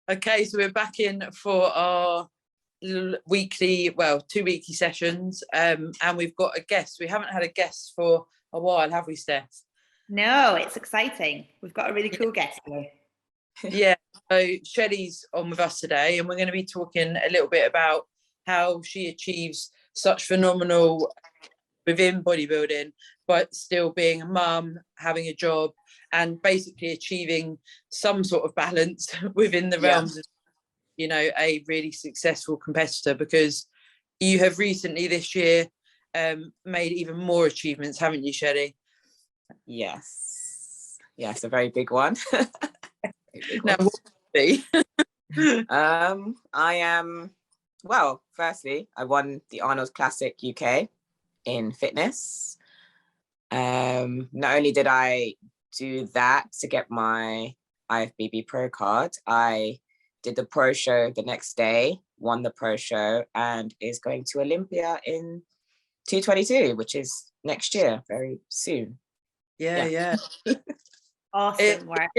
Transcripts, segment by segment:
Okay, so we're back in for our weekly, well, 2 weekly sessions, and we've got a guest. We haven't had a guest for a while, have we, Steff? No, it's exciting. We've got a really cool guest here. Yeah, so Shelly's on with us today, and we're going to be talking a little bit about how she achieves such phenomenal within bodybuilding, but still being a mum, having a job, and basically achieving some sort of balance within the realms of, you know, a really successful competitor, because you have recently this year made even more achievements, haven't you, Shelly? Yes, a very big one. Now, what would be? I am, well, firstly, I won the Arnold Classic UK in fitness. Not only did I do that to get my IFBB Pro card, I did the pro show the next day, won the pro show, and is going to Olympia in 2022, which is next year, very soon. Yeah. Awesome work.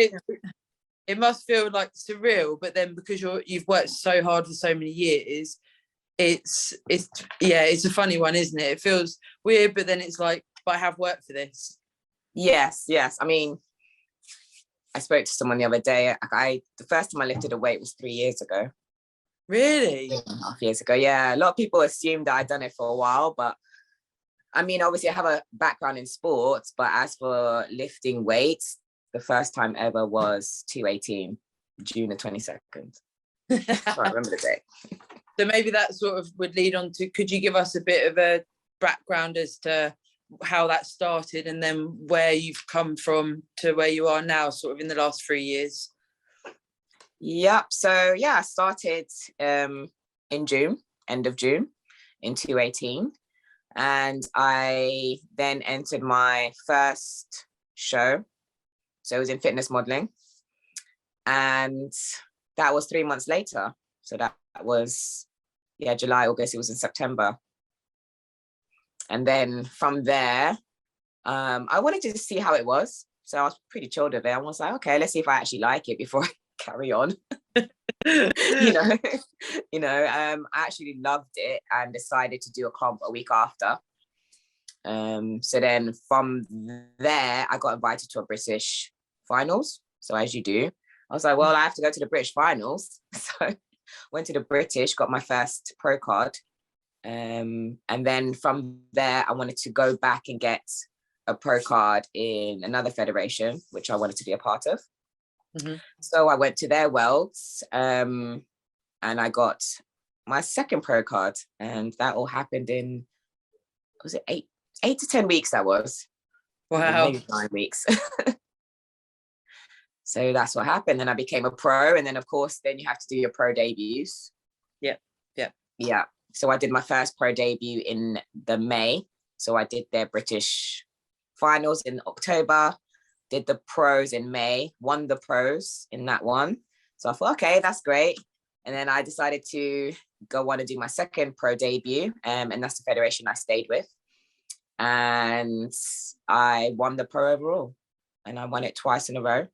It must feel like surreal, but then because you've worked so hard for so many years, it's a funny one, isn't it? It feels weird, but then it's like, but I have worked for this. Yes. I mean, I spoke to someone the other day. The first time I lifted a weight was 3 years ago. Really? 3.5 years ago. Yeah, a lot of people assume that I'd done it for a while, but I mean, obviously I have a background in sports, but as for lifting weights, the first time ever was 218, June the 22nd. I remember the day. So maybe that sort of would lead on to, could you give us a bit of a background as to how that started and then where you've come from to where you are now, sort of in the last 3 years? Yep. So yeah, I started in June, end of June in 218. And I then entered my first show. So it was in fitness modeling. And that was 3 months later. So that was, July, August, it was in September. And then from there, I wanted to see how it was. So I was pretty chilled with it. I was like, okay, let's see if I actually like it before I carry on. I actually loved it and decided to do a comp a week after. So then from there, I got invited to a British finals. So as you do, I was like, well, I have to go to the British finals. So went to the British, got my first pro card. And then from there, I wanted to go back and get a pro card in another federation, which I wanted to be a part of. Mm-hmm. So I went to their worlds and I got my second pro card, and that all happened in, was it 8 to 10 weeks that was? Wow. Maybe 9 weeks. So that's what happened. Then I became a pro, and then of course, then you have to do your pro debuts. Yeah. So I did my first pro debut in the May. So I did their British finals in October, did the pros in May, won the pros in that one. So I thought, okay, that's great. And then I decided to go on and do my second pro debut. And that's the federation I stayed with. And I won the pro overall, and I won it twice in a row.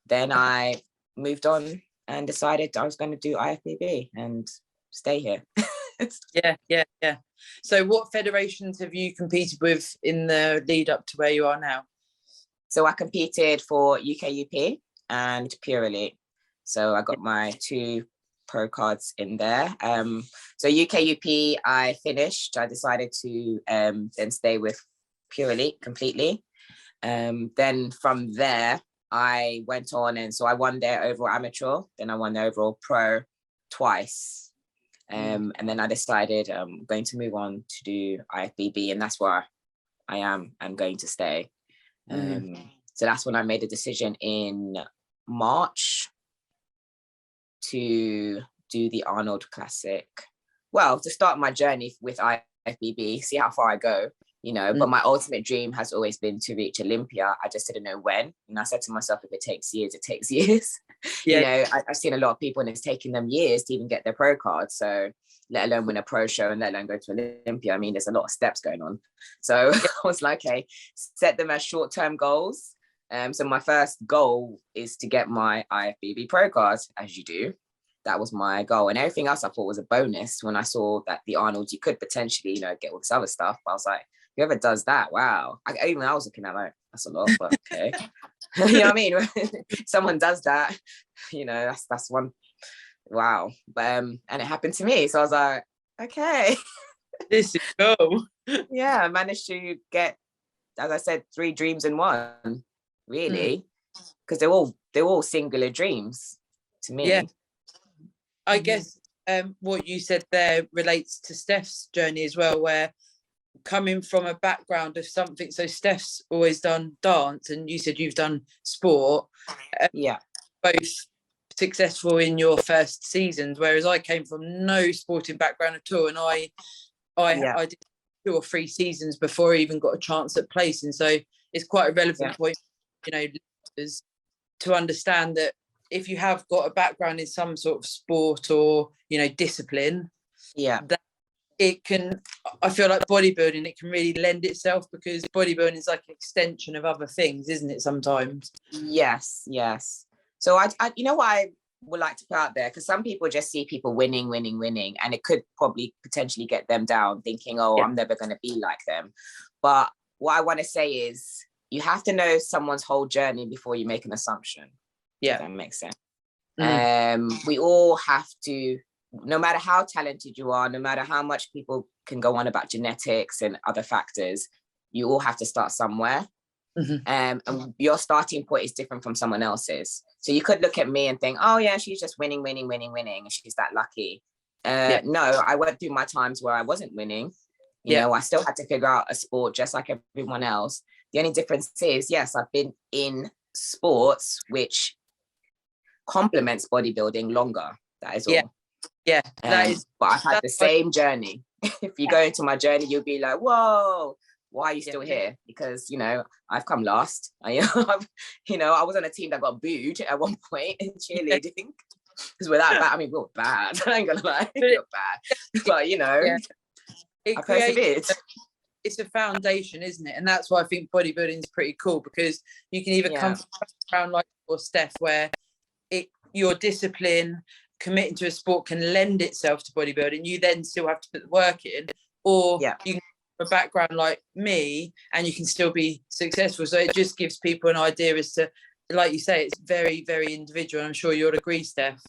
Then I moved on and decided I was going to do IFBB and stay here. Yeah. So what federations have you competed with in the lead up to where you are now? So I competed for UKUP and Pure Elite. So I got my 2 pro cards in there. So UKUP, I finished. I decided to then stay with Pure Elite completely. Then from there, I went on, and so I won their overall amateur. Then I won the overall pro twice. And then I decided I'm going to move on to do IFBB, and that's where I am. I'm going to stay. So that's when I made a decision in March to do the Arnold Classic. Well, to start my journey with IFBB, see how far I go, but my ultimate dream has always been to reach Olympia. I just didn't know when. And I said to myself, if it takes years, it takes years. Yeah. I've seen a lot of people and it's taken them years to even get their pro card. So let alone win a pro show and let alone go to Olympia. I mean, there's a lot of steps going on. So I was like, okay, set them as short-term goals. So my first goal is to get my IFBB Pro card, as you do. That was my goal, and everything else I thought was a bonus. When I saw that the Arnold, you could potentially, get all this other stuff. I was like, whoever does that, wow. Even I was looking at like, that's a lot, but okay. You know what I mean? Someone does that, that's one. Wow. But and it happened to me, so I was like, okay. This is cool. Yeah, I managed to get, as I said, 3 dreams in one, really, because they're all singular dreams to me. Yeah. I guess what you said there relates to Steff's journey as well, where coming from a background of something, so Steff's always done dance and you said you've done sport. Yeah. Both successful in your first seasons, whereas I came from no sporting background at all, and I did 2 or 3 seasons before I even got a chance at placing. So it's quite a relevant point, to understand that if you have got a background in some sort of sport or discipline, that it can, I feel like bodybuilding, it can really lend itself, because bodybuilding is like an extension of other things, isn't it, sometimes? Yes. So I what I would like to put out there, because some people just see people winning, and it could probably potentially get them down, thinking, I'm never going to be like them. But what I want to say is, you have to know someone's whole journey before you make an assumption. Yeah, that makes sense. We all have to, no matter how talented you are, no matter how much people can go on about genetics and other factors, you all have to start somewhere. And your starting point is different from someone else's. So you could look at me and think, oh yeah, she's just winning, and she's that lucky. No, I went through my times where I wasn't winning. I still had to figure out a sport just like everyone else. The only difference is, yes, I've been in sports which complements bodybuilding longer. That is all. Yeah, that is. But I've had the same journey. If you go into my journey, you'll be like, whoa, why are you still here? Because I've come last. I was on a team that got booed at one point in cheerleading, because we're that bad. I mean, we're bad. I ain't gonna lie, we're bad. But I persevered. It's a foundation, isn't it? And that's why I think bodybuilding is pretty cool, because you can either come from a background like your Steff, where your discipline, committing to a sport can lend itself to bodybuilding. You then still have to put the work in, or you can have a background like me and you can still be successful. So it just gives people an idea as to, like you say, it's very, very individual. I'm sure you'll agree, Steff.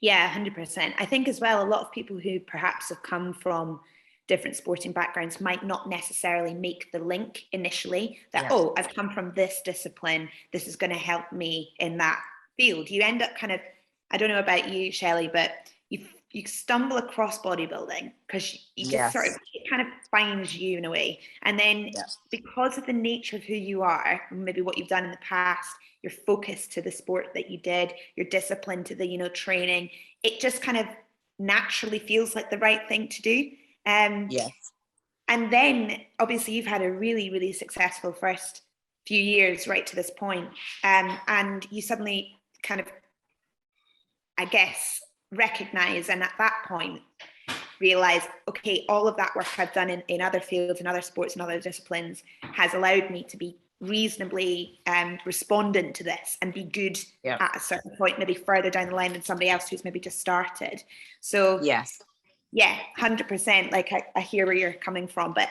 Yeah, 100%. I think as well, a lot of people who perhaps have come from different sporting backgrounds might not necessarily make the link initially that, I've come from this discipline, this is going to help me in that field. You end up kind of, I don't know about you, Shelly, but you stumble across bodybuilding because you just sort of, it kind of finds you in a way. And then because of the nature of who you are, maybe what you've done in the past, your focus to the sport that you did, your discipline to the, training, it just kind of naturally feels like the right thing to do. And then obviously you've had a really, really successful first few years right to this point. And you suddenly kind of, I guess, recognize, and at that point realize, okay, all of that work I've done in other fields and other sports and other disciplines has allowed me to be reasonably respondent to this and be good at a certain point, maybe further down the line than somebody else who's maybe just started. So 100%. Like I hear where you're coming from, but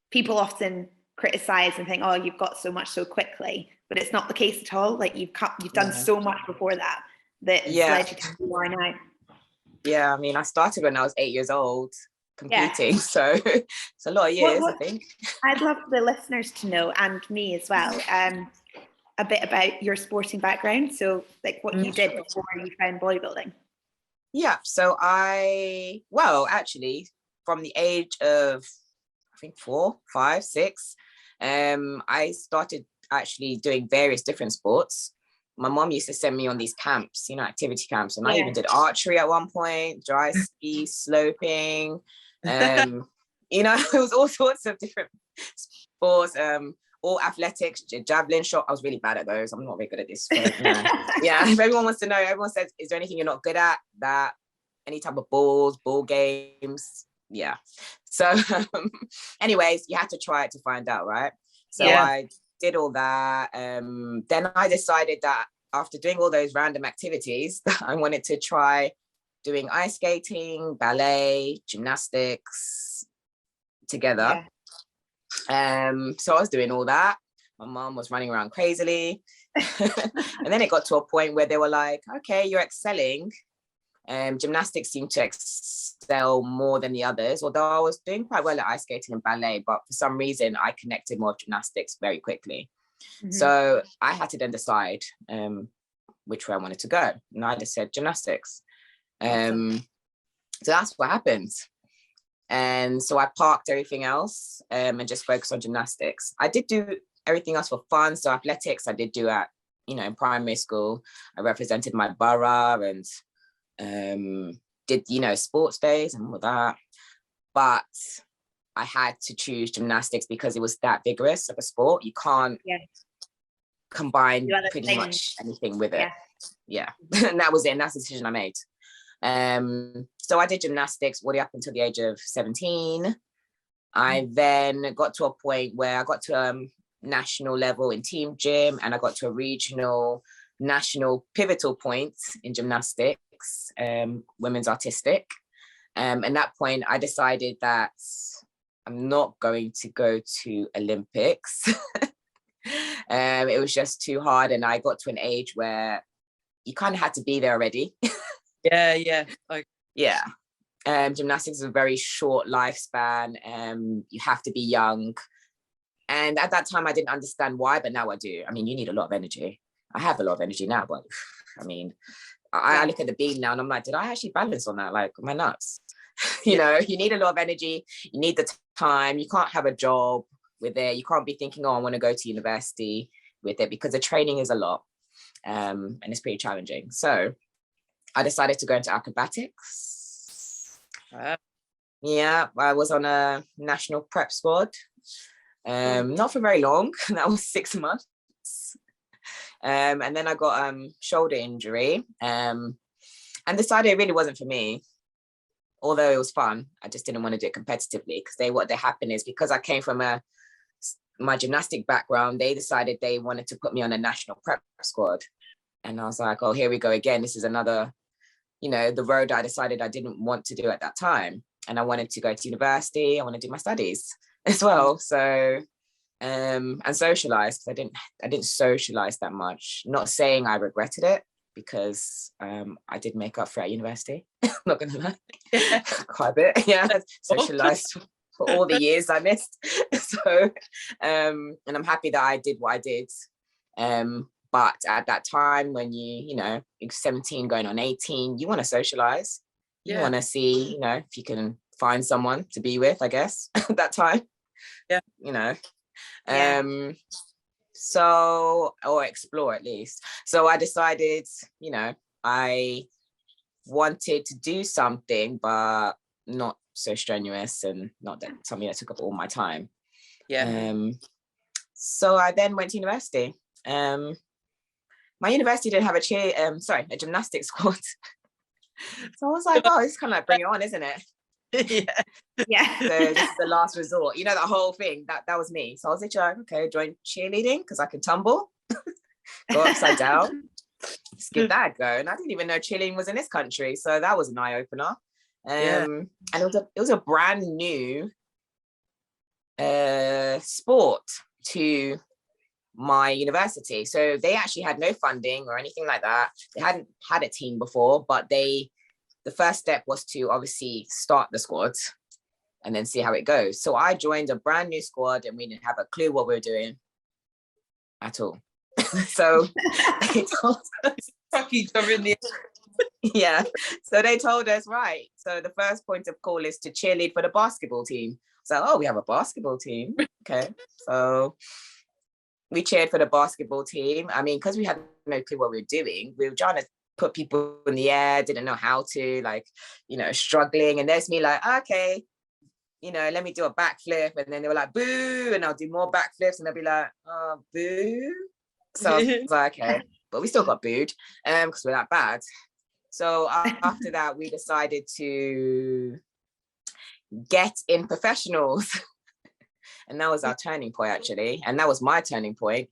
people often criticize and think, oh, you've got so much so quickly, but it's not the case at all. Like you've done so much before that led you to where you are now. Yeah, I mean, I started when I was 8 years old competing, so it's a lot of years. I think I'd love the listeners to know, and me as well, a bit about your sporting background. So like what you did before you found bodybuilding. Yeah, so actually from the age of, I think 4, 5, 6, I started actually doing various different sports. My mom used to send me on these camps, activity camps. And I even did archery at one point, dry ski, sloping. It was all sorts of different sports, all athletics, javelin shot. I was really bad at those. I'm not very good at this. But, if everyone wants to know, everyone says, is there anything you're not good at? That, any type of ball games. Yeah. So anyways, you have to try it to find out, right? So I did all that. Then I decided that after doing all those random activities, that I wanted to try doing ice skating, ballet, gymnastics together. So I was doing all that. My mom was running around crazily. And then it got to a point where they were like, okay, you're excelling. Gymnastics seemed to excel more than the others, although I was doing quite well at ice skating and ballet, but for some reason I connected more with gymnastics very quickly. So I had to then decide which way I wanted to go. And I just said gymnastics. So that's what happened. And so I parked everything else and just focused on gymnastics. I did do everything else for fun. So athletics, I did do at, in primary school. I represented my borough and did, sports days and all that. But I had to choose gymnastics because it was that vigorous of a sport. You can't combine pretty much anything with it. Yeah. And that was it. And that's the decision I made. So I did gymnastics all the way up until the age of 17. I then got to a point where I got to national level in team gym, and I got to a regional, national pivotal point in gymnastics, women's artistic. At that point, I decided that I'm not going to go to Olympics. It was just too hard, and I got to an age where you kind of had to be there already. Gymnastics is a very short lifespan. You have to be young, and at that time I didn't understand why, but now I do. I mean, you need a lot of energy. I have a lot of energy now, but I mean, I look at the beam now and I'm like, did I actually balance on that? Like, am I nuts? You need a lot of energy. You need the time. You can't have a job with it. You can't be thinking, oh, I want to go to university with it, because the training is a lot, and it's pretty challenging. So I decided to go into acrobatics. Yeah, I was on a national prep squad. Not for very long. That was 6 months. And then I got shoulder injury, and decided it really wasn't for me. Although it was fun, I just didn't want to do it competitively, because what happened is, because I came from my gymnastic background, they decided they wanted to put me on a national prep squad. And I was like, oh, here we go again. This is another, the road I decided I didn't want to do at that time. And I wanted to go to university. I want to do my studies as well. So, and socialize, because I didn't socialize that much. Not saying I regretted it, because I did make up for it at university. Not gonna lie, quite a bit. Yeah, socialized for all the years I missed. So, and I'm happy that I did what I did. But at that time, when you're 17 going on 18, you want to socialize. You want to see, if you can find someone to be with, I guess, at that time. So, or explore at least. So I decided, I wanted to do something, but not so strenuous, and not that something that took up all my time. So I then went to university. My university didn't have a gymnastics squad. So I was like, oh, it's kind of like Bring It On, isn't it? Yeah. So this is the last resort. That whole thing, that was me. So I was like, okay, join cheerleading because I could tumble, go upside down. Let's give that a go. And I didn't even know cheerleading was in this country. So that was an eye opener. And it was a brand new sport to my university. So they actually had no funding or anything like that. They hadn't had a team before, but the first step was to obviously start the squad and then see how it goes. So I joined a brand new squad, and we didn't have a clue what we were doing at all. So they told us, yeah. So they told us, right, so the first point of call is to cheerlead for the basketball team. So, oh, we have a basketball team. Okay. So we cheered for the basketball team. I mean, because we had no clue what we were doing, we were trying to put people in the air, didn't know how to, struggling. And there's me like, okay, let me do a backflip. And then they were like, boo. And I'll do more backflips. And they'll be like, oh, boo. So I was like, okay. But we still got booed because we're that bad. So after that, we decided to get in professionals. And that was our turning point, actually. And that was my turning point.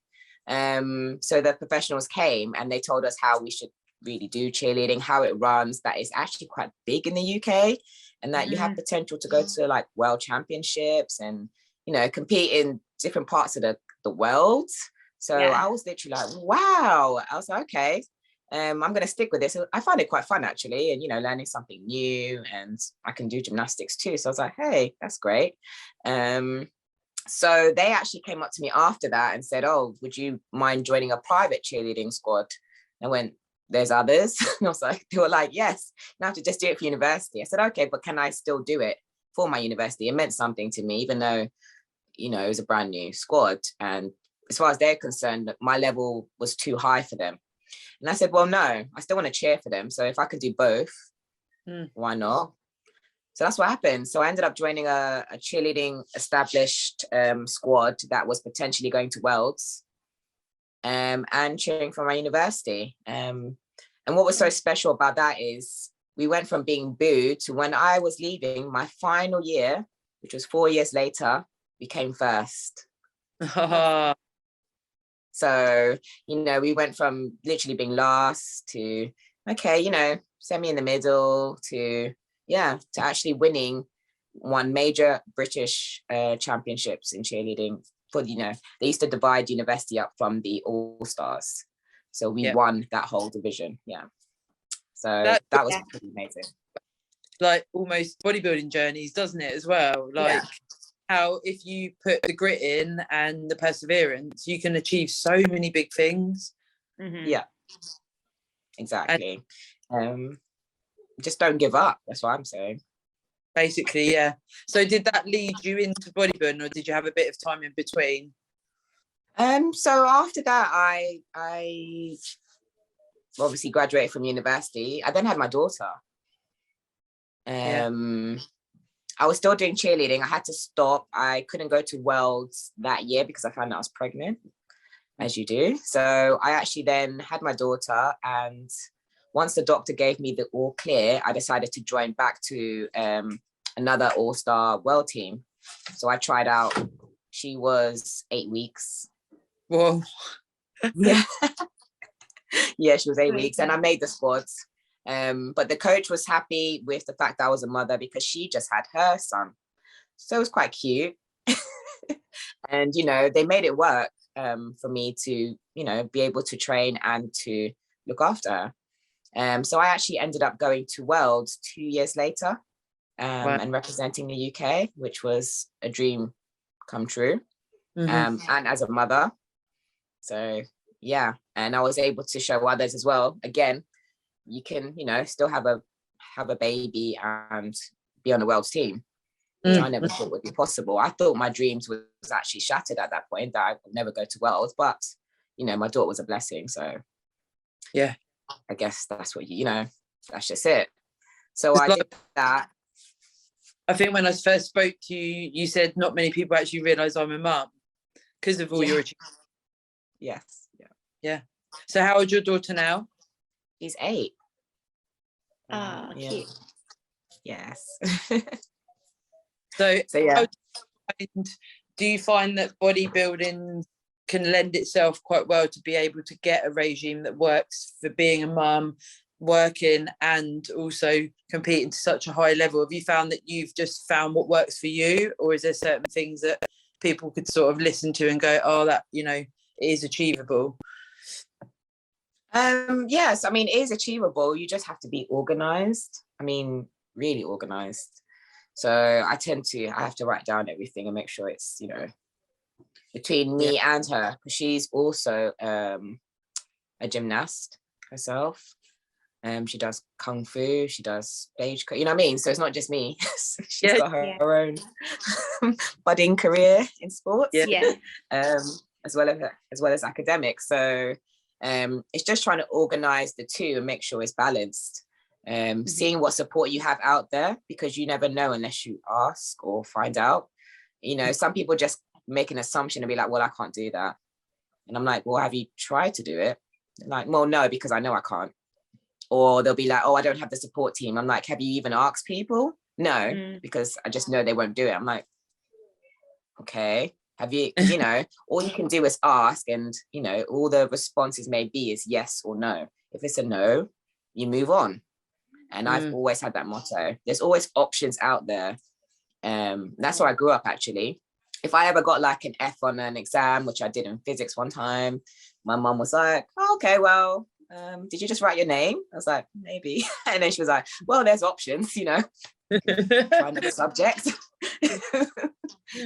So the professionals came and they told us how we should really do cheerleading, how it runs, that it's actually quite big in the UK, and that you have potential to go to like world championships and, you know, compete in different parts of the world. So I was literally like, wow. I was like, okay, I'm going to stick with this. I find it quite fun, actually, and, you know, learning something new, and I can do gymnastics too. So I was like, hey, that's great. So they actually came up to me after that and said, oh, would you mind joining a private cheerleading squad? And I went, there's others. And I was like, they were like, yes, you have to just do it for university. I said, okay, but can I still do it for my university? It meant something to me, even though, you know, it was a brand new squad. And as far as they're concerned, my level was too high for them. And I said, well, no, I still want to cheer for them. So if I could do both, why not? So that's what happened. So I ended up joining a cheerleading established squad that was potentially going to Worlds, and cheering for my university. And what was so special about that is we went from being booed to, when I was leaving my final year, which was 4 years later, we came first. So, you know, we went from literally being last to, okay, you know, semi in the middle to actually winning one major British championships in cheerleading. For, you know, they used to divide university up from the All-Stars. So we won that whole division. Yeah. So that was pretty amazing. Like almost bodybuilding journeys, doesn't it, as well? Like how if you put the grit in and the perseverance, you can achieve so many big things. Yeah, exactly. Just don't give up. That's what I'm saying. Basically, yeah. So did that lead you into bodybuilding, or did you have a bit of time in between? So after that, I obviously graduated from university. I then had my daughter. I was still doing cheerleading. I had to stop. I couldn't go to Worlds that year because I found out I was pregnant, as you do. So I actually then had my daughter, and once the doctor gave me the all clear, I decided to join back to another all-star world team. So I tried out. She was 8 weeks. Whoa. Yeah. Yeah, she was 8 weeks, and I made the squads. But the coach was happy with the fact that I was a mother because she just had her son. So it was quite cute. And, you know, they made it work for me to, you know, be able to train and to look after her. So I actually ended up going to Worlds 2 years later and representing the UK, which was a dream come true. And as a mother. So, yeah. And I was able to show others as well. Again, you can, you know, still have a baby and be on the World's team, which I never thought would be possible. I thought my dreams was actually shattered at that point, that I would never go to Worlds, but, you know, my daughter was a blessing. So yeah, I guess that's what, you know, that's just it. So I did that. I think when I first spoke to you, you said not many people actually realise I'm a mum because of all your achievements. Yes. Yeah. So how old is your daughter now? She's 8. Cute. Yes. So yeah. Do you find that bodybuilding can lend itself quite well to be able to get a regime that works for being a mum, working, and also competing to such a high level? Have you found that you've just found what works for you, or is there certain things that people could sort of listen to and go, oh, that, you know, is achievable? Yes, I mean, it is achievable. You just have to be organized. I mean, really organized. So I have to write down everything and make sure it's, you know, between me and her, because she's also a gymnast herself. She does kung fu, she does stage, you know what I mean? So it's not just me. She's got her own budding career in sports. As well as academics. So it's just trying to organize the two and make sure it's balanced. Seeing what support you have out there, because you never know unless you ask or find out. You know, some people just make an assumption and be like, well, I can't do that. And I'm like, well, have you tried to do it? Like, well, no, because I know I can't. Or they'll be like, oh, I don't have the support team. I'm like, have you even asked people? No, because I just know they won't do it. I'm like, okay, have you, you know, all you can do is ask, and, you know, all the responses may be is yes or no. If it's a no, you move on. And I've always had that motto. There's always options out there. That's where I grew up, actually. If I ever got like an F on an exam, which I did in physics one time, my mum was like, oh, okay, well, did you just write your name? I was like, maybe. And then she was like, well, there's options, you know, try another subject.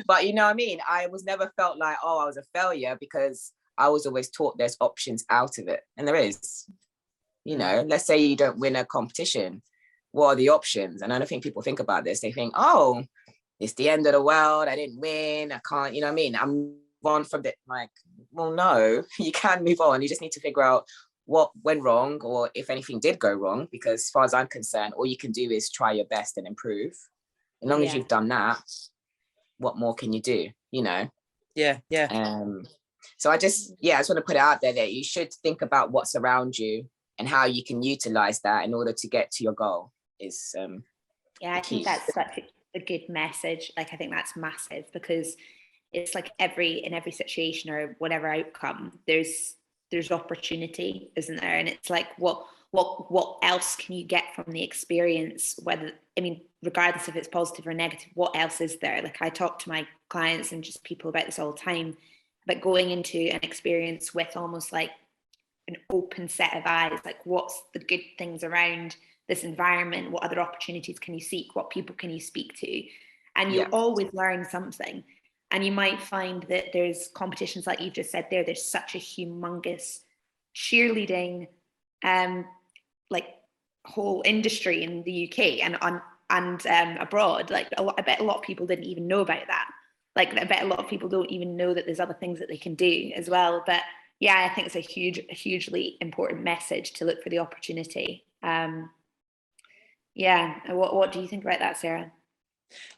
But you know what I mean? I was never felt like, oh, I was a failure, because I was always taught there's options out of it. And there is, you know, let's say you don't win a competition. What are the options? And I don't think people think about this. They think, oh, it's the end of the world. I didn't win. I can't, you know what I mean? I'm on from it. Like, well, no, you can move on. You just need to figure out what went wrong, or if anything did go wrong, because as far as I'm concerned, all you can do is try your best and improve. As long as you've done that, what more can you do, you know? Yeah. So I just want to put it out there that you should think about what's around you and how you can utilize that in order to get to your goal is I think that's such a good message. Like, I think that's massive, because it's like in every situation or whatever outcome, there's opportunity, isn't there? And it's like, what else can you get from the experience? Whether, I mean, regardless if it's positive or negative, what else is there? Like, I talk to my clients and just people about this all the time, but going into an experience with almost like an open set of eyes, like, what's the good things around this environment? What other opportunities can you seek? What people can you speak to? And you'll always learn something. And you might find that there's competitions, like you've just said there's such a humongous cheerleading like whole industry in the UK and abroad. Like, I bet a lot of people didn't even know about that. Like, I bet a lot of people don't even know that there's other things that they can do as well. But yeah, I think it's a hugely important message to look for the opportunity. What do you think about that, Sarah?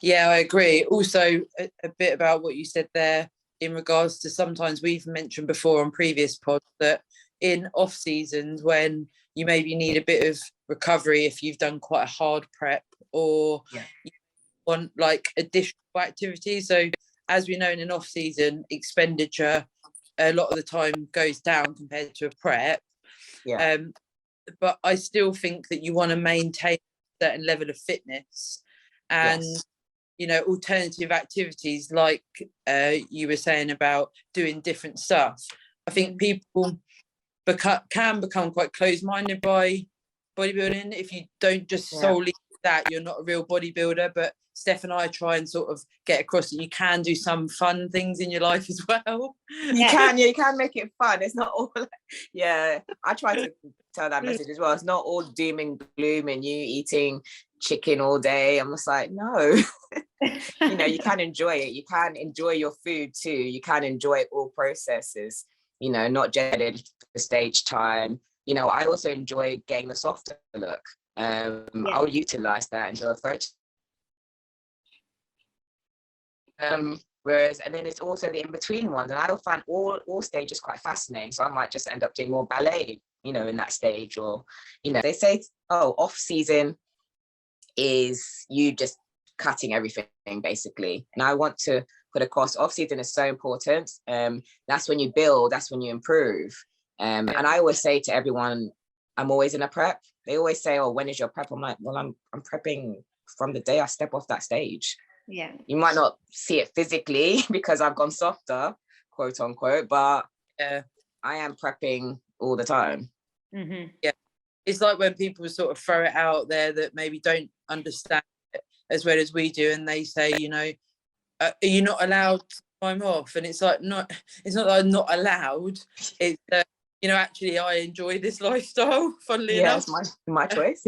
Yeah, I agree. Also, a bit about what you said there in regards to, sometimes we've mentioned before on previous pods that in off seasons, when you maybe need a bit of recovery, if you've done quite a hard prep, or you want like additional activities. So as we know, in an off season, expenditure a lot of the time goes down compared to a prep. But I still think that you want to maintain a certain level of fitness, and you know, alternative activities, like you were saying about doing different stuff. I think people can become quite close-minded by bodybuilding. If you don't just solely that, you're not a real bodybuilder. But Steff and I try and sort of get across that you can do some fun things in your life as well. You can make it fun. It's not all I try to tell that message as well. It's not all doom and gloom and you eating chicken all day. I'm just like, no. You know, you can enjoy it. You can enjoy your food too. You can enjoy all processes, you know, not just the stage time. You know, I also enjoy getting the softer look. I'll utilize that until a photo. Whereas, and then it's also the in-between ones, and I don't find all stages quite fascinating. So I might just end up doing more ballet, you know, in that stage. Or, you know, they say, oh, off season is you just cutting everything basically. And I want to put across, off season is so important. That's when you build, that's when you improve. And I always say to everyone, I'm always in a prep. They always say, oh, when is your prep? I'm like, well, I'm prepping from the day I step off that stage. Yeah. You might not see it physically because I've gone softer, quote unquote, but I am prepping all the time. Mm-hmm. Yeah. It's like when people sort of throw it out there that maybe don't understand it as well as we do, and they say, you know, are you not allowed time off? And it's like, it's not that I'm not allowed. It's you know, actually I enjoy this lifestyle, funnily enough. It's my choice.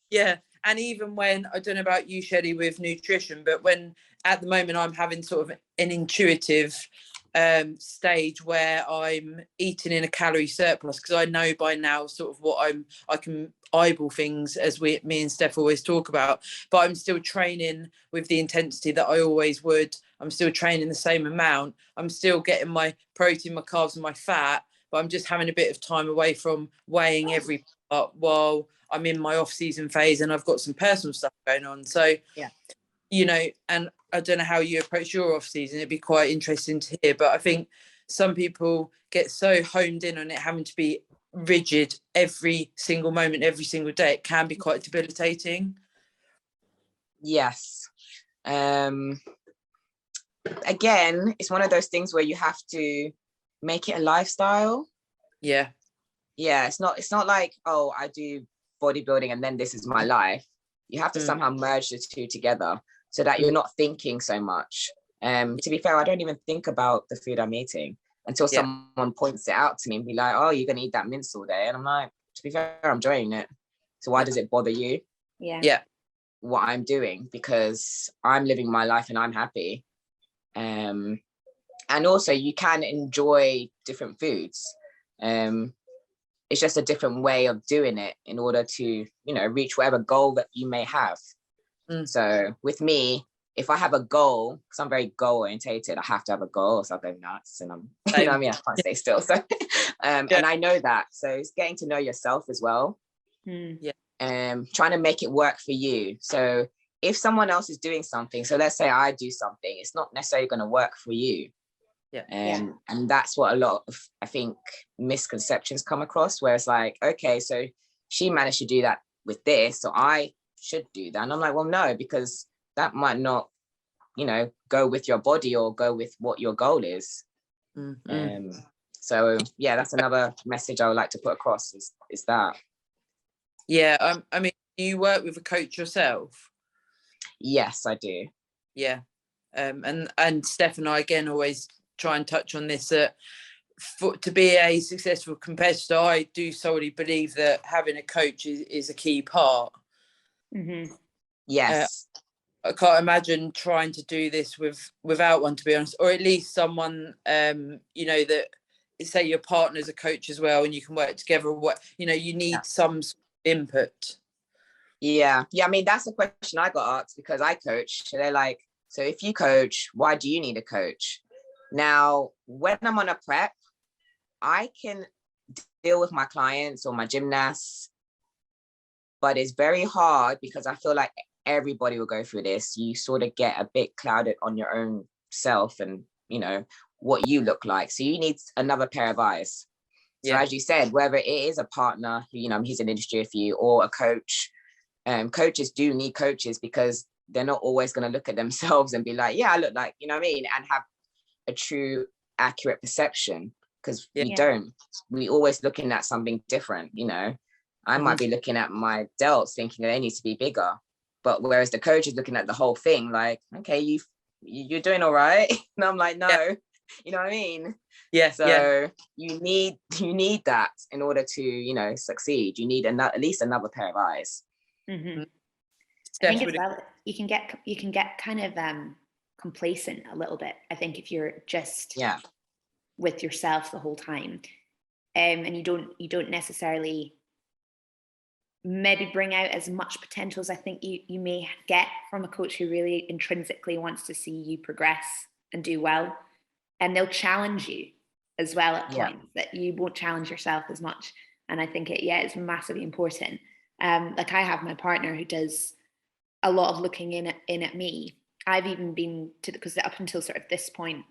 Yeah. And even when, I don't know about you, Shelly, with nutrition, but when at the moment I'm having sort of an intuitive stage where I'm eating in a calorie surplus, because I know by now sort of what I can eyeball things, as me and Steff always talk about, but I'm still training with the intensity that I always would. I'm still training the same amount. I'm still getting my protein, my carbs and my fat, but I'm just having a bit of time away from weighing every part while I'm in my off-season phase and I've got some personal stuff going on. So, you know, and I don't know how you approach your off season. It'd be quite interesting to hear, but I think some people get so honed in on it having to be rigid every single moment, every single day. It can be quite debilitating. Yes. Again, it's one of those things where you have to make it a lifestyle. Yeah. It's not like, oh, I do bodybuilding and then this is my life. You have to somehow merge the two together so that you're not thinking so much. To be fair, I don't even think about the food I'm eating until someone points it out to me and be like, oh, you're gonna eat that mince all day. And I'm like, to be fair, I'm enjoying it. So why does it bother you? Yeah. What I'm doing, because I'm living my life and I'm happy. And also you can enjoy different foods. It's just a different way of doing it in order to, reach whatever goal that you may have. So with me, if I have a goal, because I'm very goal orientated, I have to have a goal, so I'll go nuts, and I can't stay still. So, and I know that. So it's getting to know yourself as well. Trying to make it work for you. So if someone else is doing something, so let's say I do something, it's not necessarily going to work for you. And that's what a lot of, I think, misconceptions come across, where it's like, okay, so she managed to do that with this, so I should do that. And I'm like, well, no, because that might not, go with your body or go with what your goal is. So that's another message I would like to put across is that. I mean, do you work with a coach yourself? Yes, I do. And Steff and I again always try and touch on this, that to be a successful competitor, I do solely believe that having a coach is a key part. Yes. I can't imagine trying to do this without one, to be honest, or at least someone that, say your partner's a coach as well and you can work together. You need some sort of input. I mean, that's a question I got asked because I coach. They're like, so if you coach, why do you need a coach? Now, when I'm on a prep, I can deal with my clients or my gymnasts, but it's very hard because I feel like everybody will go through this. You sort of get a bit clouded on your own self and, what you look like. So you need another pair of eyes. So as you said, whether it is a partner, he's an industry for you, or a coach, coaches do need coaches because they're not always going to look at themselves and be like, I look like, and have a true accurate perception, because we don't. We always looking at something different. I might be looking at my delts thinking they need to be bigger, but whereas the coach is looking at the whole thing, like, okay, you're doing all right. And I'm like, no, you know what I mean? So you need that in order to succeed. You need at least another pair of eyes. I think as well, you can get kind of complacent a little bit. I think if you're just with yourself the whole time, and you don't necessarily maybe bring out as much potential as I think you may get from a coach who really intrinsically wants to see you progress and do well, and they'll challenge you as well at points that you won't challenge yourself as much. And I think it's massively important. Like I have my partner who does a lot of looking in at me. I've even been because up until sort of this point,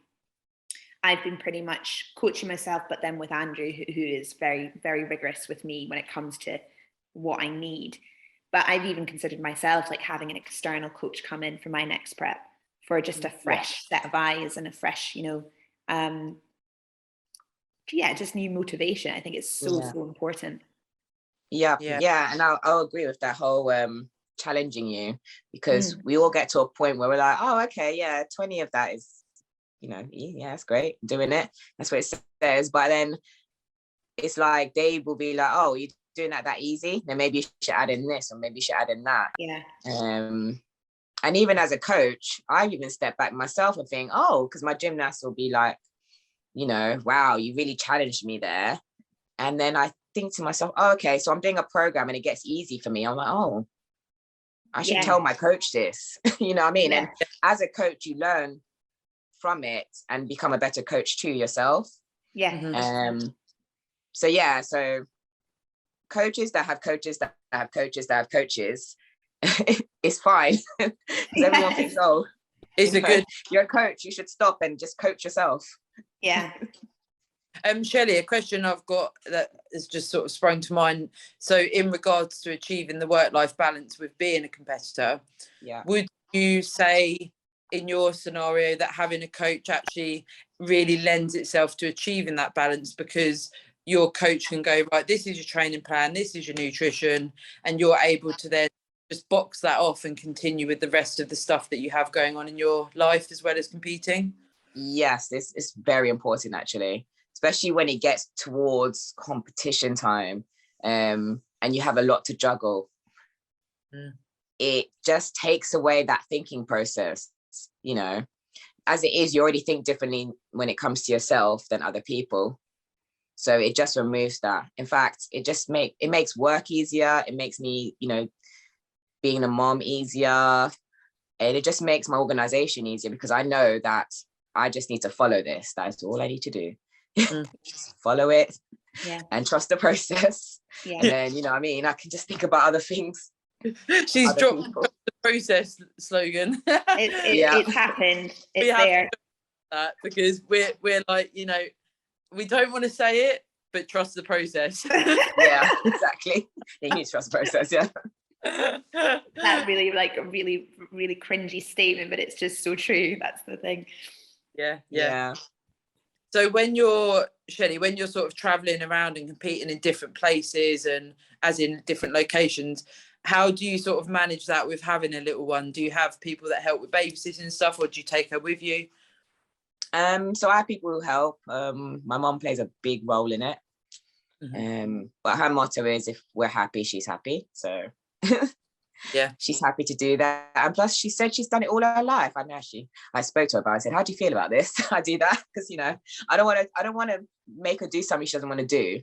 I've been pretty much coaching myself, but then with Andrew, who is very, very rigorous with me when it comes to what I need. But I've even considered myself like having an external coach come in for my next prep for just a fresh set of eyes and a fresh, just new motivation. I think it's so important. And I'll agree with that whole challenging you, because we all get to a point where we're like, oh, okay, 20 of that is, it's great, I'm doing it, that's what it says. But then it's like they will be like, oh, you're doing that easy, then maybe you should add in this, or maybe you should add in that. And even as a coach, I even step back myself and think, oh, because my gymnast will be like, wow, you really challenged me there. And then I think to myself, oh, okay, so I'm doing a program and it gets easy for me. I'm like, oh, I should tell my coach this. You know what I mean? And as a coach, you learn from it and become a better coach to yourself. So coaches that have coaches that have coaches that have coaches, it's fine. Because everyone thinks, oh, It's a good. You're a coach. You should stop and just coach yourself. Yeah. Shelly, a question I've got that has just sort of sprung to mind. So, in regards to achieving the work-life balance with being a competitor, would you say in your scenario that having a coach actually really lends itself to achieving that balance, because your coach can go, right, this is your training plan, this is your nutrition, and you're able to then just box that off and continue with the rest of the stuff that you have going on in your life as well as competing? Yes, this is very important, actually, especially when it gets towards competition time, and you have a lot to juggle. It just takes away that thinking process. You know, as it is, you already think differently when it comes to yourself than other people. So it just removes that. In fact, it makes work easier. It makes me, you know, being a mom easier. And it just makes my organization easier, because I know that I just need to follow this. That's all I need to do. Just follow it and trust the process. And then, you know what I mean? I can just think about other things. She's dropped the process slogan. It's happened. It's there. That, because we're like, you know, we don't want to say it, but trust the process. Yeah, exactly. You need to trust the process. Yeah. That really, like, a really, really cringy statement, but it's just so true. That's the thing. Yeah. So when you're, Shelly, when you're sort of traveling around and competing in different places and as in different locations, how do you sort of manage that with having a little one? Do you have people that help with babysitting and stuff, or do you take her with you? So I have people who help. My mom plays a big role in it. But her motto is, if we're happy, she's happy. So she's happy to do that. And plus, she said she's done it all her life. I spoke to her about it. I said, how do you feel about this? I do that because, you know, I don't want to make her do something she doesn't want to do.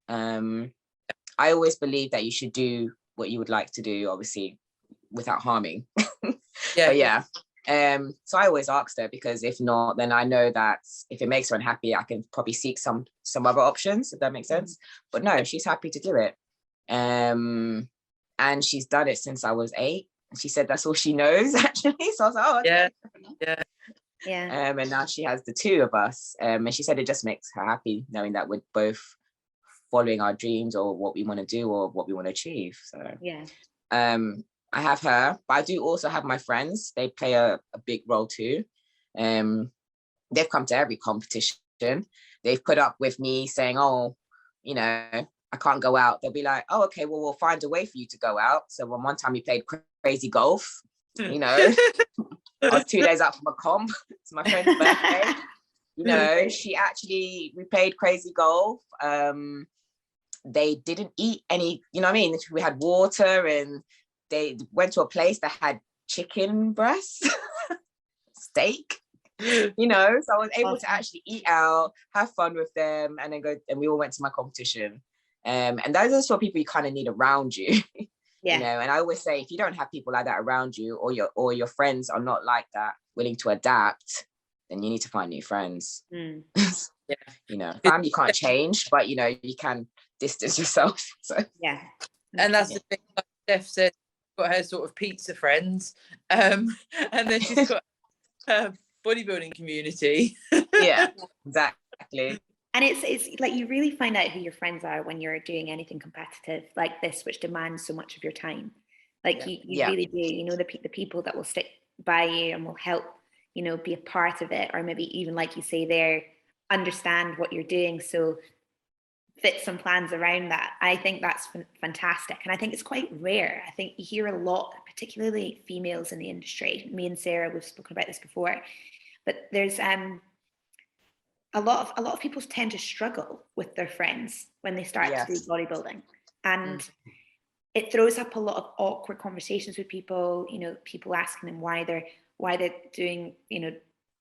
I always believe that you should do what you would like to do, obviously without harming. So I always asked her, because if not, then I know that if it makes her unhappy, I can probably seek some other options, if that makes sense. But no, she's happy to do it. And she's done it since I was 8. And she said that's all she knows, actually. So I was like, oh, okay. Yeah. And now she has the 2 of us. And she said it just makes her happy knowing that we're both following our dreams or what we want to do or what we want to achieve. So I have her, but I do also have my friends. They play a big role too. They've come to every competition. They've put up with me saying, oh, you know, I can't go out. They'll be like, oh, okay, well, we'll find a way for you to go out. So when one time we played crazy golf, you know, I was 2 days out from a comp. It's my friend's birthday. You know, we played crazy golf. They didn't eat any, you know what I mean? We had water, and they went to a place that had chicken breasts, steak, you know, so I was able to actually eat out, have fun with them, and then go, and we all went to my competition. And those are the sort of people you kind of need around you. You know, and I always say, if you don't have people like that around you, or your friends are not like that, willing to adapt, then you need to find new friends. You know, family can't change, but you know, you can distance yourself. So and that's the thing, like Steff said, got her sort of pizza friends, and then she's got her bodybuilding community. Exactly. And it's like, you really find out who your friends are when you're doing anything competitive like this, which demands so much of your time. Like you really do, you know, the people that will stick by you and will help, you know, be a part of it, or maybe even, like you say there, understand what you're doing. So fit some plans around that. I think that's fantastic. And I think it's quite rare. I think you hear a lot, particularly females in the industry. Me and Sarah, we've spoken about this before, but there's a lot of people tend to struggle with their friends when they start to do bodybuilding, and it throws up a lot of awkward conversations with people, you know, people asking them why they're doing, you know,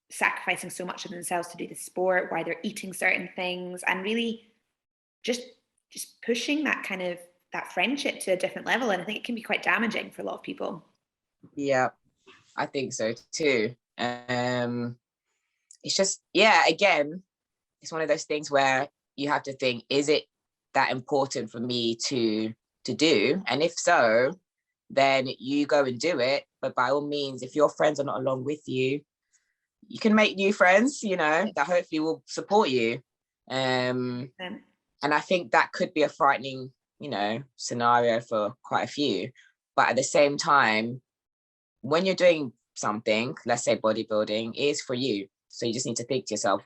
sacrificing so much of themselves to do the sport, why they're eating certain things, and really just pushing that kind of that friendship to a different level. And I think it can be quite damaging for a lot of people. Yeah, I think so too. It's just, again, it's one of those things where you have to think, is it that important for me to do? And if so, then you go and do it. But by all means, if your friends are not along with you, you can make new friends, you know, that hopefully will support you. And I think that could be a frightening, you know, scenario for quite a few. But at the same time, when you're doing something, let's say bodybuilding, it is for you. So you just need to think to yourself,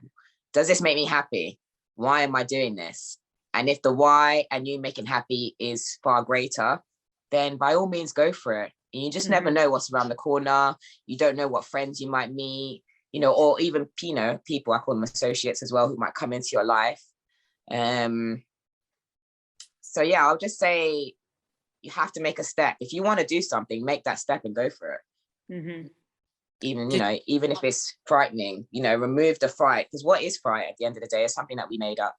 does this make me happy? Why am I doing this? And if the why and you making happy is far greater, then by all means go for it. And you just never know what's around the corner. You don't know what friends you might meet, you know, or even, you know, people, I call them associates as well, who might come into your life. So yeah, I'll just say you have to make a step. If you want to do something, make that step and go for it. Even, you know, even if it's frightening, you know, remove the fright, because what is fright at the end of the day is something that we made up.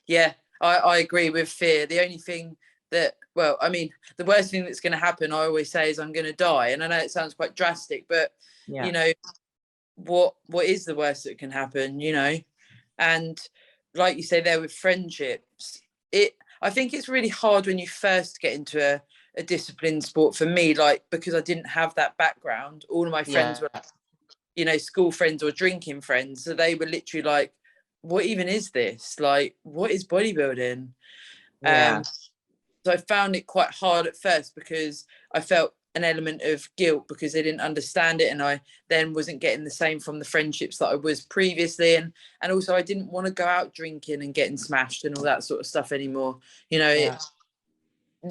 Yeah, I agree with fear. The only thing that, well, I mean, the worst thing that's going to happen, I always say, is I'm going to die. And I know it sounds quite drastic, but, you know, what is the worst that can happen, you know? And like you say there with friendships, I think it's really hard when you first get into a disciplined sport for me, like, because I didn't have that background. All of my friends were, you know, school friends or drinking friends. So they were literally like, what even is this? Like, what is bodybuilding? So I found it quite hard at first because I felt an element of guilt because they didn't understand it, and I then wasn't getting the same from the friendships that I was previously, and also I didn't want to go out drinking and getting smashed and all that sort of stuff anymore. You know,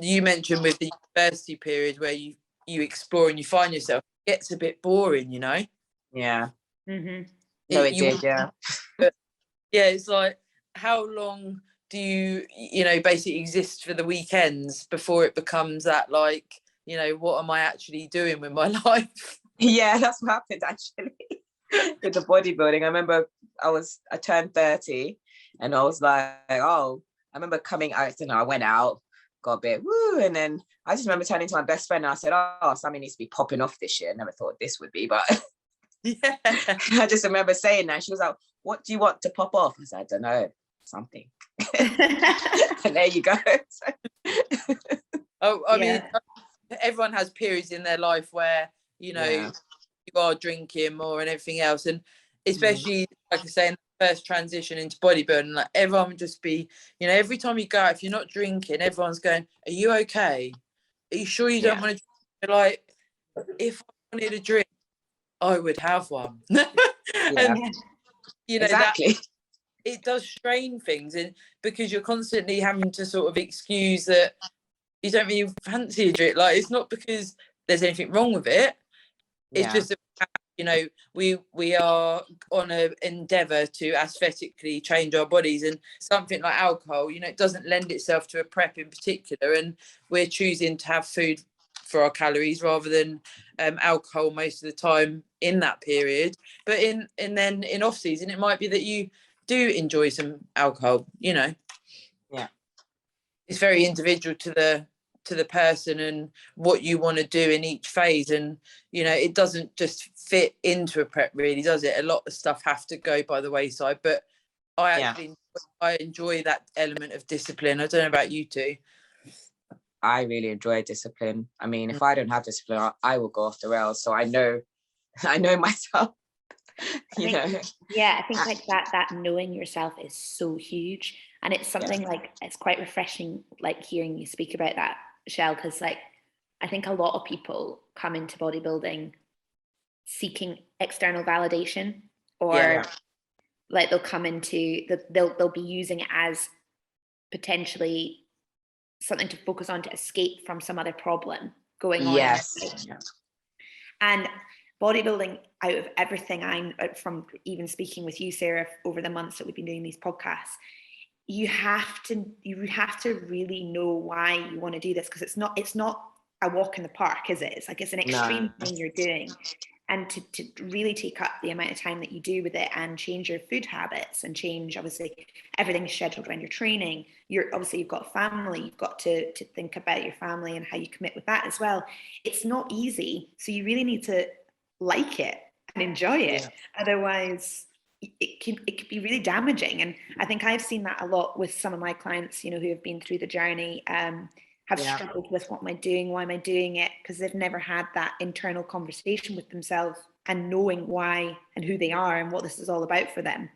you mentioned with the university period where you explore and you find yourself, it gets a bit boring, you know. No, it did. Yeah, it's like, how long do you know, basically exist for the weekends before it becomes that, like, you know, what am I actually doing with my life? Yeah, that's what happened actually with the bodybuilding. I remember I turned 30 and I was like, oh, I remember coming out, you know, I went out, got a bit woo, and then I just remember turning to my best friend and I said, oh, something needs to be popping off this year. I never thought this would be, but I just remember saying that. She was like, what do you want to pop off? I said, I don't know, something. And there you go. I mean, everyone has periods in their life where, you know, you are drinking more and everything else, and especially like I say, in the first transition into bodybuilding, like, everyone would just be, you know, every time you go out, if you're not drinking, everyone's going, are you okay? Are you sure you don't want to drink? Like, if I wanted a drink, I would have one. And you know, exactly. it does strain things, and because you're constantly having to sort of excuse that you don't really fancy a drink. Like, it's not because there's anything wrong with it. It's just that, you know, we are on an endeavour to aesthetically change our bodies, and something like alcohol, you know, it doesn't lend itself to a prep in particular, and we're choosing to have food for our calories rather than alcohol most of the time in that period. But then in off season, it might be that you do enjoy some alcohol, you know. It's very individual to the person and what you want to do in each phase, and you know, it doesn't just fit into a prep, really, does it? A lot of stuff have to go by the wayside, but I enjoy that element of discipline. I don't know about you two. I really enjoy discipline. I mean, if I don't have discipline, I will go off the rails. So I know myself. I think like that knowing yourself is so huge, and it's something like, it's quite refreshing, like, hearing you speak about that, Shell, because like, I think a lot of people come into bodybuilding seeking external validation, or like they'll come into they'll be using it as potentially something to focus on to escape from some other problem going on. And bodybuilding, out of everything I'm from, even speaking with you, Sarah, over the months that we've been doing these podcasts, you have to really know why you want to do this, because it's not a walk in the park, is it? It's like, it's an extreme thing you're doing, and to really take up the amount of time that you do with it and change your food habits and change, obviously, everything's scheduled around your training. You've got family, you've got to think about your family and how you commit with that as well. It's not easy, so you really need to like it and enjoy it. Otherwise it could be really damaging. And I think I've seen that a lot with some of my clients, you know, who have been through the journey. have struggled with, what am I doing? Why am I doing it? Because they've never had that internal conversation with themselves and knowing why and who they are and what this is all about for them.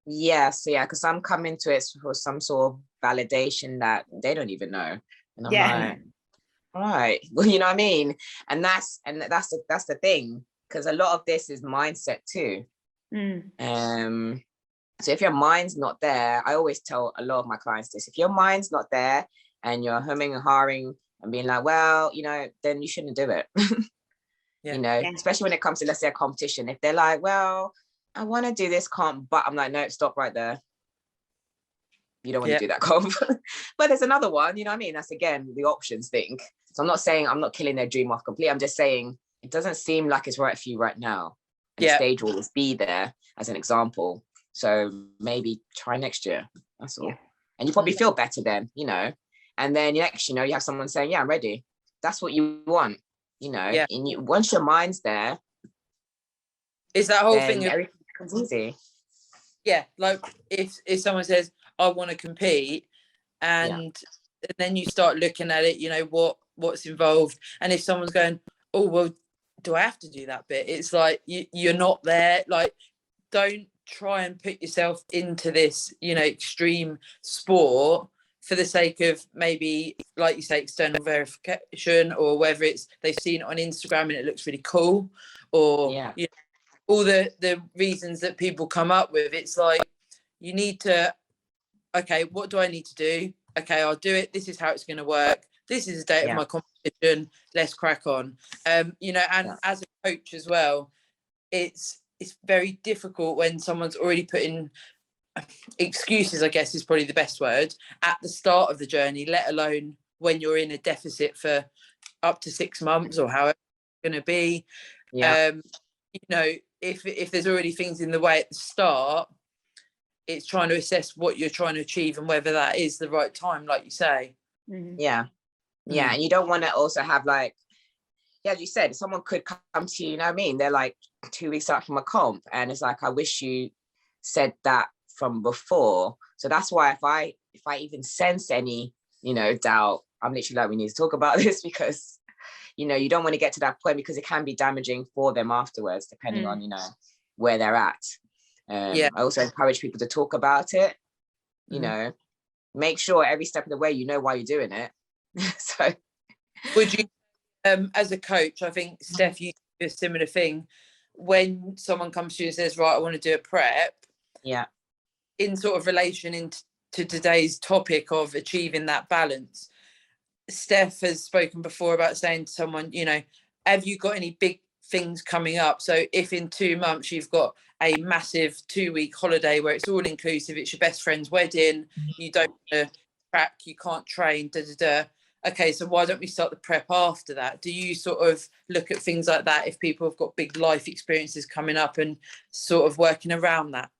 Yes, yeah, because I'm coming to it for some sort of validation that they don't even know. And I'm like, all right, well, you know what I mean? And that's the thing, because a lot of this is mindset too. So if your mind's not there, I always tell a lot of my clients this, if your mind's not there and you're humming and hawing and being like, well, you know, then you shouldn't do it. You know, especially when it comes to, let's say, a competition. If they're like, well, I want to do this comp, but I'm like, no, stop right there. You don't want to do that comp. But there's another one, you know what I mean? That's, again, the options thing. So I'm not saying I'm not killing their dream off completely. I'm just saying it doesn't seem like it's right for you right now. And the stage will always be there as an example. So maybe try next year. That's all. And you probably feel better then, you know. And then next, you know, you have someone saying, yeah, I'm ready. That's what you want, you know. And you, once your mind's there, is that whole thing of, everything becomes easy. Yeah, like if someone says, I want to compete, and then you start looking at it, you know, what's involved. And if someone's going, oh, well, do I have to do that bit? It's like, you're not there. Like, don't try and put yourself into this, you know, extreme sport for the sake of maybe, like you say, external verification, or whether it's they've seen it on Instagram and it looks really cool, or you know, all the reasons that people come up with. It's like, you need to, okay, what do I need to do? Okay, I'll do it. This is how it's going to work. This is the date of my competition. Let's crack on. You know, and as a coach as well, it's very difficult when someone's already put in excuses, I guess is probably the best word, at the start of the journey, let alone when you're in a deficit for up to 6 months or however it's going to be. You know, if there's already things in the way at the start, it's trying to assess what you're trying to achieve and whether that is the right time, like you say. And you don't want to also have, like, as you said, someone could come to you, you know what I mean, they're like 2 weeks out from a comp, and it's like, I wish you said that from before. So that's why if I even sense any, you know, doubt, I'm literally like, we need to talk about this, because, you know, you don't want to get to that point, because it can be damaging for them afterwards, depending on, you know, where they're at. I also encourage people to talk about it, you know, make sure every step of the way, you know why you're doing it. So would you, as a coach, I think, Steff, you do a similar thing. When someone comes to you and says, right, I want to do a prep, in sort of relation to today's topic of achieving that balance, Steff has spoken before about saying to someone, you know, have you got any big things coming up? So if in 2 months you've got a massive 2-week holiday where it's all inclusive, it's your best friend's wedding, you don't want to track, you can't train, okay, so why don't we start the prep after that? Do you sort of look at things like that if people have got big life experiences coming up and sort of working around that?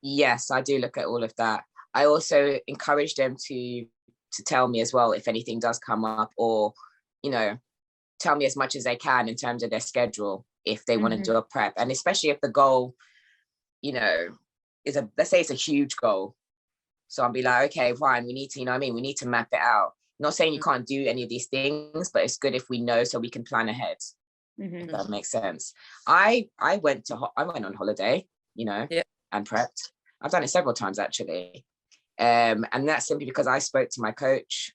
Yes, I do look at all of that. I also encourage them to tell me as well if anything does come up, or, you know, tell me as much as they can in terms of their schedule if they want to do a prep. And especially if the goal, you know, is let's say it's a huge goal. So I'll be like, okay, Ryan, we need to, you know what I mean, we need to map it out. I'm not saying you can't do any of these things, but it's good if we know, so we can plan ahead. If that makes sense. I went on holiday, you know, and prepped. I've done it several times actually. And that's simply because I spoke to my coach,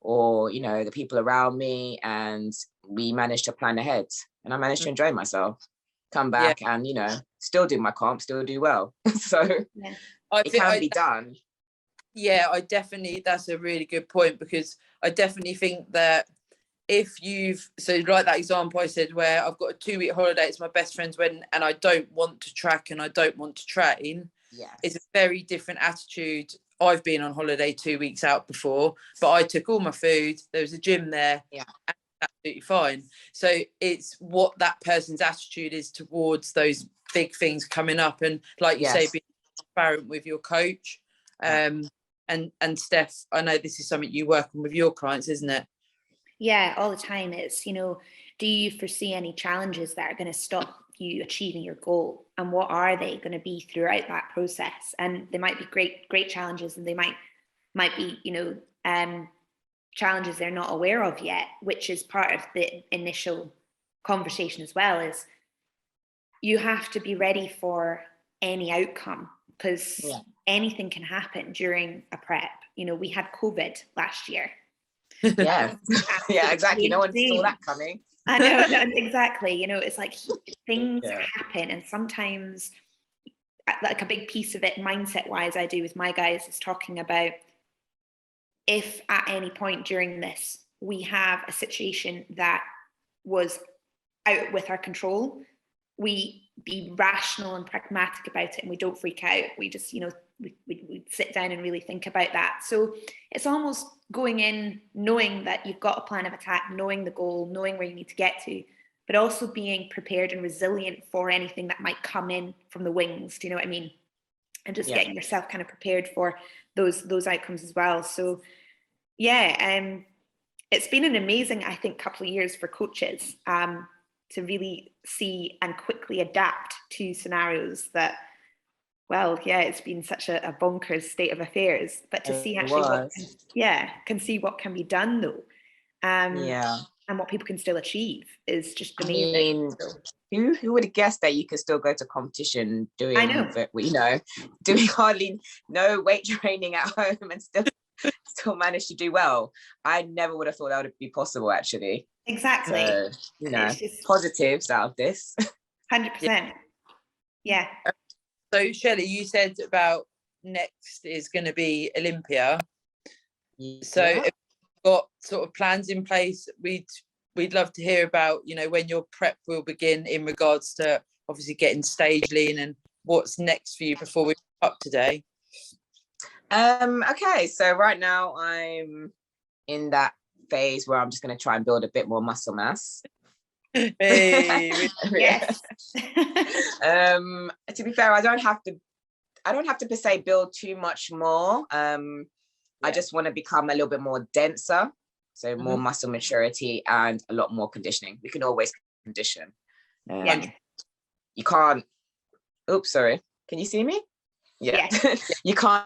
or, you know, the people around me, and we managed to plan ahead, and I managed to enjoy myself, come back and, you know, still do my comp, still do well. So it can be done. I definitely, that's a really good point, because I definitely think that if so like that example I said, where I've got a 2-week holiday, it's my best friend's wedding, and I don't want to track and I don't want to train, it's a very different attitude. I've been on holiday 2 weeks out before, but I took all my food, there was a gym there, and absolutely fine. So it's what that person's attitude is towards those big things coming up, and like you say, being transparent with your coach. And Steff, I know this is something you work on with your clients, isn't it? Yeah, all the time. It's, you know, do you foresee any challenges that are going to stop you achieving your goal, and what are they going to be throughout that process? And they might be great challenges, and they might be, you know, challenges they're not aware of yet, which is part of the initial conversation as well, is you have to be ready for any outcome, because anything can happen during a prep. You know, we had COVID last year. Yeah. Yeah, exactly. No one saw that coming. I know, exactly. You know, it's like things happen, and sometimes, like, a big piece of it mindset wise I do with my guys is talking about, if at any point during this we have a situation that was out with our control, we be rational and pragmatic about it, and we don't freak out. We just, you know, we sit down and really think about that. So it's almost going in knowing that you've got a plan of attack, knowing the goal, knowing where you need to get to, but also being prepared and resilient for anything that might come in from the wings. Do you know what I mean? And just getting yourself kind of prepared for those outcomes as well. So it's been an amazing, I think, couple of years for coaches to really see and quickly adapt to scenarios that, well, it's been such a bonkers state of affairs, but to see actually can see what can be done though. And what people can still achieve is just amazing. I mean, who would have guessed that you could still go to competition doing, doing hardly no weight training at home and still manage to do well? I never would have thought that would be possible, actually. Exactly. So, you know, positives out of this. 100%. Yeah. So Shelly, you said about next is going to be Olympia. So if you've got sort of plans in place, we'd love to hear about, you know, when your prep will begin in regards to obviously getting stage lean and what's next for you before we wrap up today. Okay, so right now I'm in that phase where I'm just going to try and build a bit more muscle mass. Hey, yes. To be fair, I don't have to per se build too much more. I just want to become a little bit more denser, so more muscle maturity and a lot more conditioning. We can always condition. You can't. Oops, sorry. Can you see me? Yeah. You can't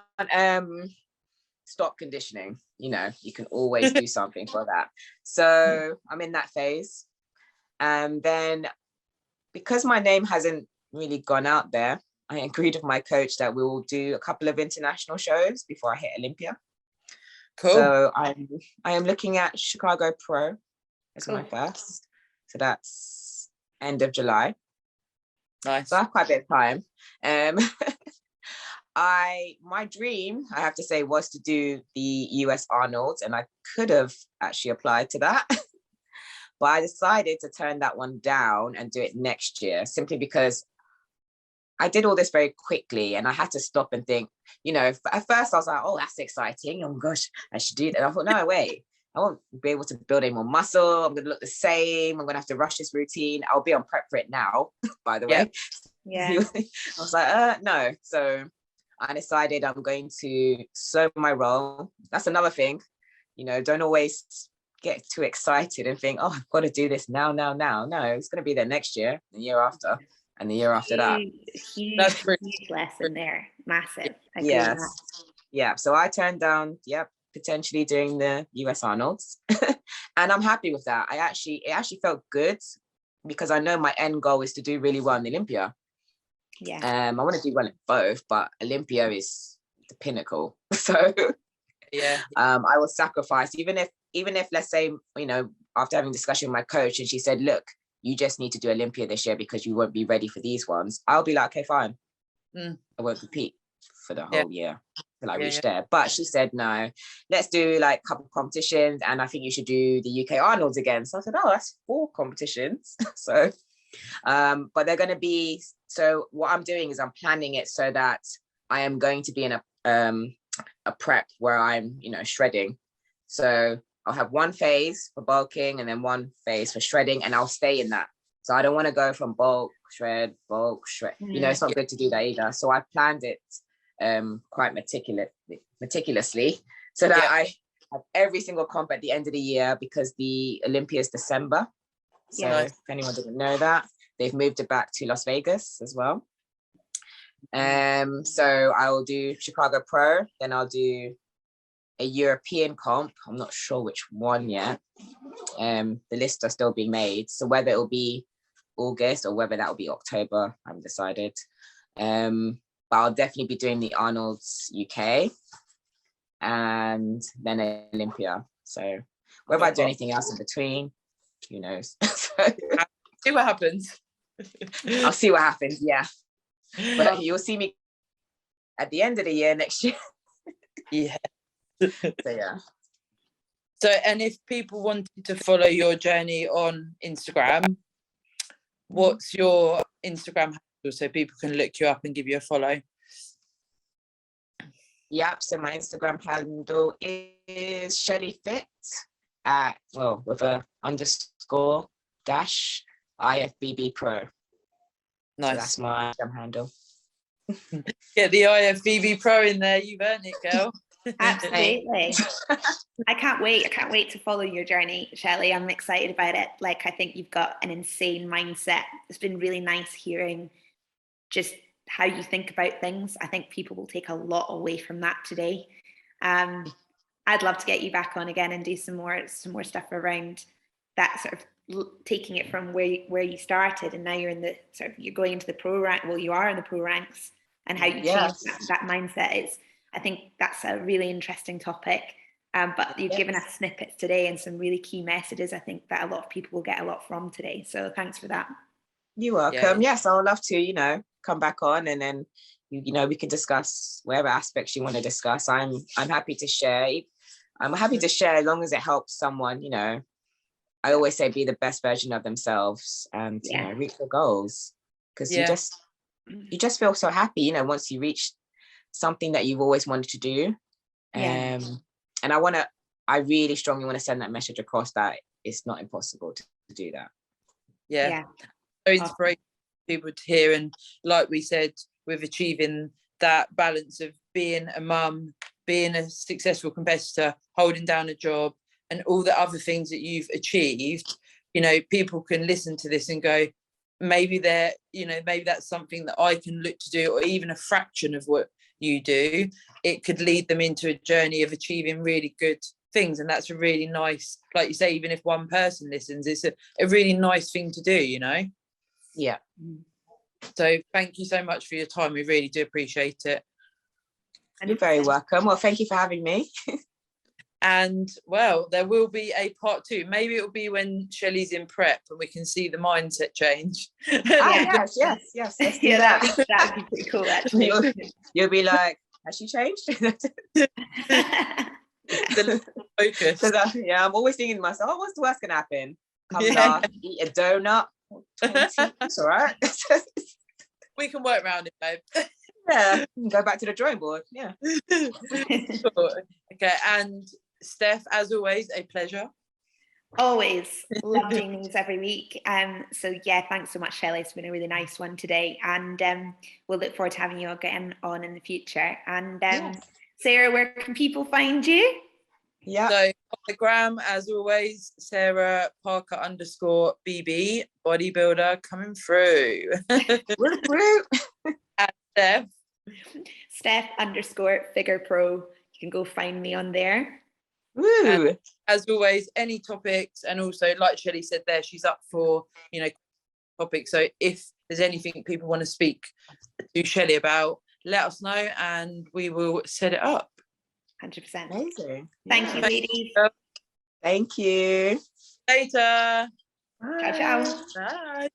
stop conditioning. You know, you can always do something for that. So I'm in that phase. And then, because my name hasn't really gone out there, I agreed with my coach that we will do a couple of international shows before I hit Olympia. Cool. So I am looking at Chicago Pro as my first. So that's end of July. Nice. So I have quite a bit of time. My dream, I have to say, was to do the US Arnold's, and I could have actually applied to that. But I decided to turn that one down and do it next year, simply because I did all this very quickly and I had to stop and think, you know, at first I was like, oh, that's exciting. Oh my gosh, I should do that. And I thought, no, wait, I won't be able to build any more muscle. I'm going to look the same. I'm going to have to rush this routine. I'll be on prep for it now, by the way. Yeah. I was like, no. So I decided I'm going to slow my roll. That's another thing, you know, don't always get too excited and think, oh, I've got to do this now. No, it's going to be there next year, the year after, and the year after that. Huge lesson there. Massive. Yeah. So I turned down, potentially doing the US Arnold's. And I'm happy with that. It actually felt good, because I know my end goal is to do really well in Olympia. I want to do well in both, but Olympia is the pinnacle. So I will sacrifice, even if let's say, you know, after having a discussion with my coach and she said, look, you just need to do Olympia this year because you won't be ready for these ones, I'll be like, okay, fine. I won't compete for the whole year till I reach there. But she said, no, let's do like a couple of competitions, and I think you should do the UK Arnold's again. So I said, oh, that's 4 competitions. So but they're going to be, so what I'm doing is I'm planning it so that I am going to be in a prep where I'm, you know, shredding. So I'll have one phase for bulking and then one phase for shredding, and I'll stay in that. So I don't want to go from bulk, shred. You know, it's not good to do that either. So I planned it quite meticulously so that I have every single comp at the end of the year, because the Olympia is December. So if anyone didn't know that, they've moved it back to Las Vegas as well. So I will do Chicago Pro, then I'll do a European comp. I'm not sure which one yet. The lists are still being made. So whether it'll be August or whether that'll be October, I haven't decided. But I'll definitely be doing the Arnold's UK and then Olympia. So whether I do anything else in between, who knows? See what happens. I'll see what happens, yeah. But you'll see me at the end of the year next year. Yeah. So yeah. So, and if people wanted to follow your journey on Instagram, what's your Instagram handle so people can look you up and give you a follow? Yep, so my Instagram handle is Shelly Fit with a _ IFBB Pro. Nice. So that's my Instagram handle. Get the IFBB Pro in there, you've earned it, girl. Absolutely. I can't wait to follow your journey, Shelly. I'm excited about it. Like, I think you've got an insane mindset. It's been really nice hearing just how you think about things. I think people will take a lot away from that today. I'd love to get you back on again and do some more stuff around that, sort of taking it from where you started, and now you're in the you're going into the pro rank. Well, you are in the pro ranks, and how you change that mindset is. I think that's a really interesting topic. But you've given us snippets today and some really key messages. I think that a lot of people will get a lot from today. So thanks for that. You're welcome. Yes, I would love to, come back on, and then we can discuss whatever aspects you want to discuss. I'm happy to share. I'm happy to share as long as it helps someone. I always say be the best version of themselves and reach their goals, because you just feel so happy, once you reach something that you've always wanted to do. And I really strongly want to send that message across that it's not impossible to do that. Yeah. So inspirational people to hear, and like we said, with achieving that balance of being a mum, being a successful competitor, holding down a job, and all the other things that you've achieved, people can listen to this and go, maybe maybe that's something that I can look to do, or even a fraction of what you do. It could lead them into a journey of achieving really good things. And that's a really nice, like you say, even if one person listens, it's a really nice thing to do, Yeah. So thank you so much for your time. We really do appreciate it. You're very welcome. Well, thank you for having me. And well, there will be a part 2. Maybe it will be when Shelly's in prep and we can see the mindset change. Yes. Let's do that. That would be pretty cool, actually. You'll be like, has she changed? Focus. I'm always thinking to myself, what's the worst gonna happen? Come down, eat a donut. It's all right. We can work around it, babe. Yeah, go back to the drawing board. Yeah. Sure. Okay, and Steff, as always, a pleasure. Always love doing these every week. So thanks so much, Shelly. It's been a really nice one today, and we'll look forward to having you again on in the future. And Sarah, where can people find you? Yeah. So on the gram, as always, Sarah Parker _BB, bodybuilder coming through. And Steff _figure pro. You can go find me on there. Woo. As always, any topics, and also like Shelly said there, she's up for topics. So if there's anything people want to speak to Shelly about, let us know and we will set it up. 100%. Amazing. Thank you, ladies. Thank you. Later. Bye. Ciao, ciao. Bye.